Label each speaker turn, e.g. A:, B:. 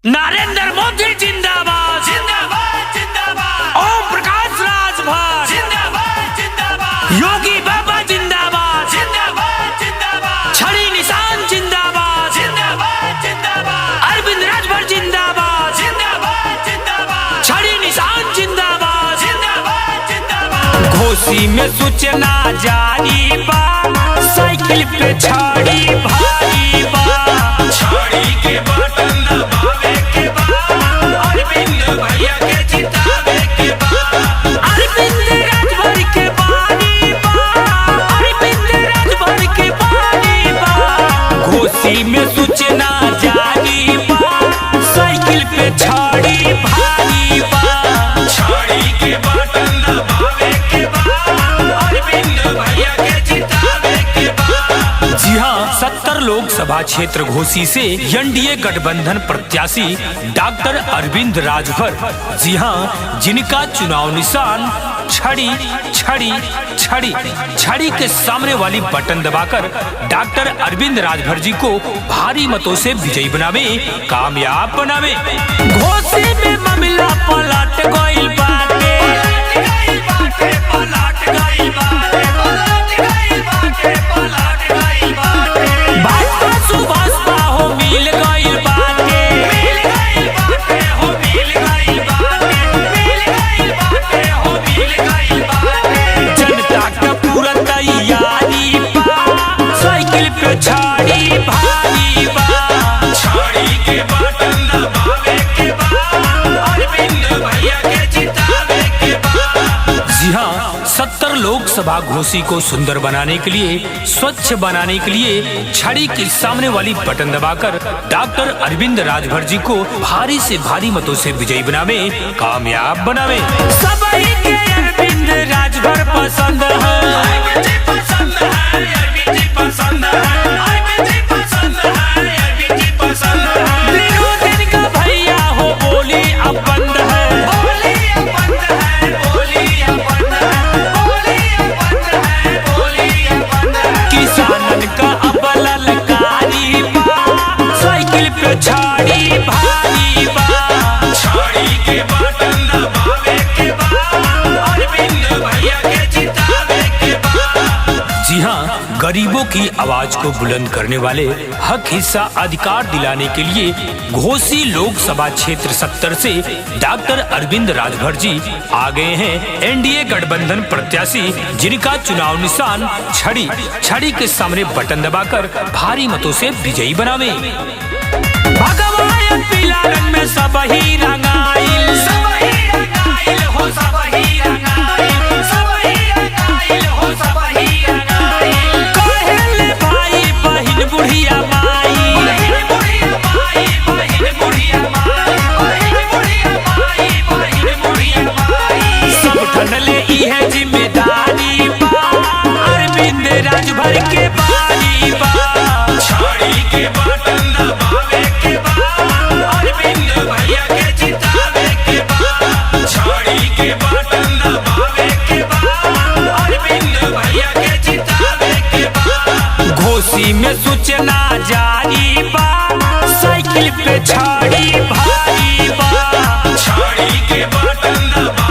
A: नरेंद्र मोदी जिंदाबाद जिंदाबाद जिंदाबाद। ओम प्रकाश राजभर जिंदाबाद जिंदाबाद। योगी बाबा जिंदाबाद जिंदाबाद जिंदाबाद। छड़ी निशान जिंदाबाद जिंदाबाद जिंदाबाद। अरविंद राजभर जिंदाबाद जिंदाबाद जिंदाबाद। छड़ी निशान जिंदाबाद जिंदाबाद जिंदाबाद। घोसी में सूचना जारी बा, साइकिल पे छड़ी भारी बा। छड़ी के बटन दबावे के बाद अरविंद भैया के जितावे के बाद। अरविंद राजभर के बानी बा, अरविंद राजभर के बानी बा। घोसी में सूचना जारी बा, साइकिल पे छड़ी भारी बा। छड़ी के बटन दबावे के बाद अरविंद भैया के जितावे के बाद। जी हाँ, 70 लोकसभा क्षेत्र घोसी से एनडीए गठबंधन प्रत्याशी डॉक्टर अरविंद राजभर, जी हाँ, जिनका चुनाव निशान छड़ी छड़ी छड़ी छड़ी के सामने वाली बटन दबाकर डॉक्टर अरविंद राजभर जी को भारी मतों से विजयी बनावे, कामयाब बनावे। घोसी में मामला पलट गइल बाटे, पलट गइल बाटे, पलट गइल बाटे, पलट गइल बाटे। भाजपा सुभाषपा हो मिल गइल बाटे, मिल गइल बाटे हो मिल गइल बाटे, मिल गइल बाटे हो मिल गइल बाटे। जनता का पूरा तैयारी बा, साइकिल पे छड़ी भारी बा। छड़ी के बटन दबावे के बाद अरविंद भैया के जितावे के बाद। जी हाँ, 70 लोकसभा घोसी को सुंदर बनाने के लिए, स्वच्छ बनाने के लिए छड़ी के सामने वाली बटन दबाकर डॉक्टर अरविंद राजभर जी को भारी से भारी मतों से विजयी बनावे, कामयाब बनावे। सबही के अरविंद राजभर पसंद है, अरविंद जी पसंद है, अरविंद जी पसंद है, अरविंद जी पसंद है, अरविंद जी पसंद है। दिनों दिन का भैया हो बोली अब बंद है, बोली अब बंद है, बोली अब बंद है, बोली अब बंद है, बोली अब बंद है। किसानन का अब ललकारी बा, साइकिल पे छड़ी भारी बा। छड़ी के बटन दबावे के बाद अरविंद भैया के जितावे के बाद। जी हाँ, गरीबों की आवाज को बुलंद करने वाले, हक हिस्सा अधिकार दिलाने के लिए घोसी लोकसभा क्षेत्र 70 से डॉक्टर अरविंद राजभर जी आ गए हैं एनडीए गठबंधन प्रत्याशी, जिनका चुनाव निशान छड़ी छड़ी के सामने बटन दबाकर भारी मतों से विजयी बनावे। भगवान पीला रंग में सबही रंगाइल, सबही रंगाइल हो, सबही रंगाइल, सबही रंगाइल हो, सबही रंगाइल। कहले भाई बहिन बुढ़िया माई, बहिन बुढ़िया माई, बहिन बुढ़िया माई, बहिन बुढ़िया माई, बहिन बुढ़िया माई। सब ठनले इहे जिम्मेदारी बा, अरविंद राजभर के बारी बा। छड़ी के बटन दबावे के बाद अरविंद भैया के जितावे के बाद। छड़ी के बटन दबावे के बाद अरविंद भैया के जितावे के बाद। घोसी में सूचना जारी बा, साइकिल पे छड़ी भारी बा। छड़ी के बटन दबावे